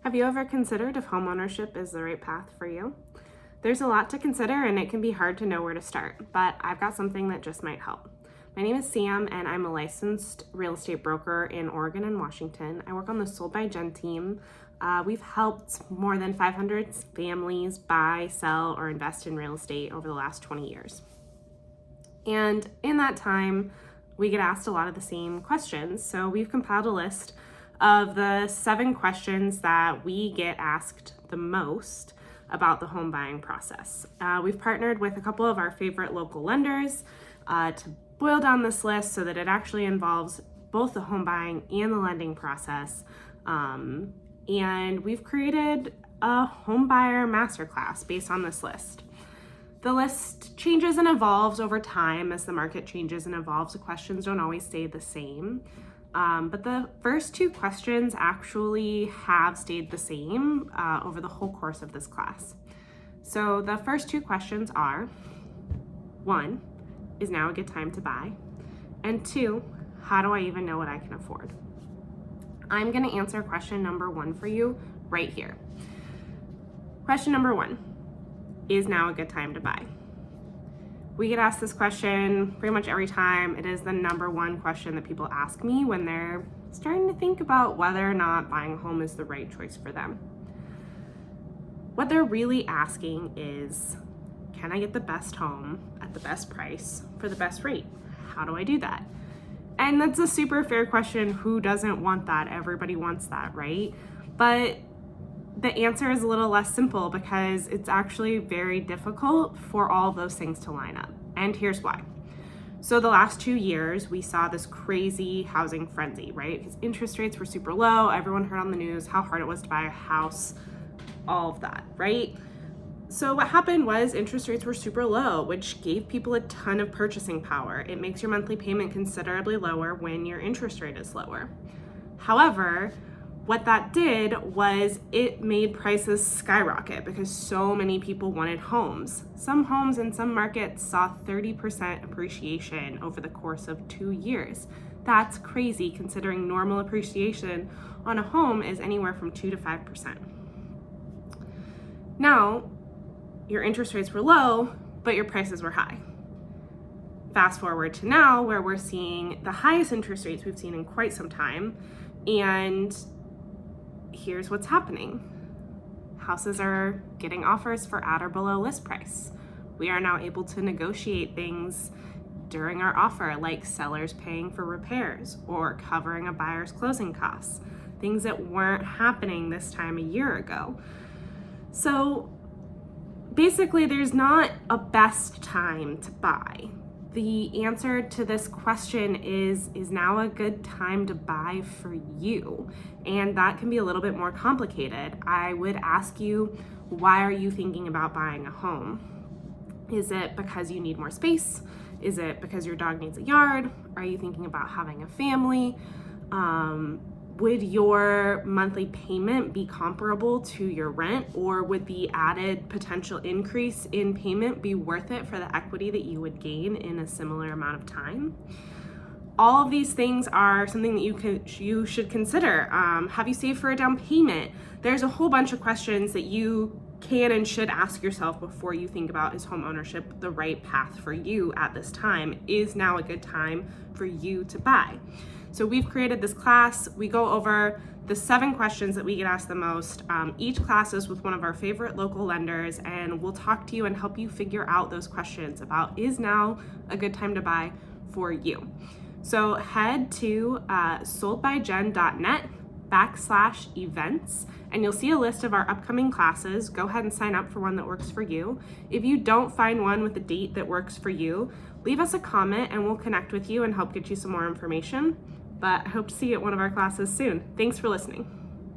Have you ever considered if homeownership is the right path for you? There's a lot to consider and it can be hard to know where to start, but I've got something that just might help. My name is Sam and I'm a licensed real estate broker in Oregon and Washington. I work on the Sold by Jen team. We've helped more than 500 families buy, sell, or invest in real estate over the last 20 years. And in that time, we get asked a lot of the same questions. So we've compiled a list of the 7 questions that we get asked the most about the home buying process. We've partnered with a couple of our favorite local lenders to boil down this list so that it actually involves both the home buying and the lending process. And we've created a home buyer masterclass based on this list. The list changes and evolves over time as the market changes and evolves. The questions don't always stay the same. But the first 2 questions actually have stayed the same over the whole course of this class. So the first 2 questions are, 1, is now a good time to buy? And 2, how do I even know what I can afford? I'm going to answer question number 1 for you right here. Question number 1, is now a good time to buy? We get asked this question pretty much every time. It is the number 1 question that people ask me when they're starting to think about whether or not buying a home is the right choice for them. What they're really asking is, can I get the best home at the best price for the best rate? How do I do that? And that's a super fair question. Who doesn't want that? Everybody wants that, right? But the answer is a little less simple because it's actually very difficult for all of those things to line up. And here's why. So the last 2 years, we saw this crazy housing frenzy, right? Because interest rates were super low. Everyone heard on the news how hard it was to buy a house, all of that, right? So what happened was interest rates were super low, which gave people a ton of purchasing power. It makes your monthly payment considerably lower when your interest rate is lower. However, what that did was it made prices skyrocket because so many people wanted homes. Some homes in some markets saw 30% appreciation over the course of 2 years. That's crazy considering normal appreciation on a home is anywhere from 2 to 5%. Now, your interest rates were low, but your prices were high. Fast forward to now where we're seeing the highest interest rates we've seen in quite some time, and here's what's happening. Houses are getting offers for at or below list price. We are now able to negotiate things during our offer, like sellers paying for repairs or covering a buyer's closing costs, things that weren't happening this time a year ago. So basically, there's not a best time to buy. The answer to this question is now a good time to buy for you? And that can be a little bit more complicated. I would ask you, why are you thinking about buying a home? Is it because you need more space? Is it because your dog needs a yard? Are you thinking about having a family? Would your monthly payment be comparable to your rent, or would the added potential increase in payment be worth it for the equity that you would gain in a similar amount of time? All of these things are something that you should consider. Have you saved for a down payment? There's a whole bunch of questions that you can and should ask yourself before you think about, is home ownership the right path for you at this time? Is now a good time for you to buy? So we've created this class. We go over the 7 questions that we get asked the most. Each class is with one of our favorite local lenders, and we'll talk to you and help you figure out those questions about, is now a good time to buy for you? So head to soldbyjen.net/events, and you'll see a list of our upcoming classes. Go ahead and sign up for one that works for you. If you don't find one with a date that works for you, leave us a comment and we'll connect with you and help get you some more information. But I hope to see you at one of our classes soon. Thanks for listening.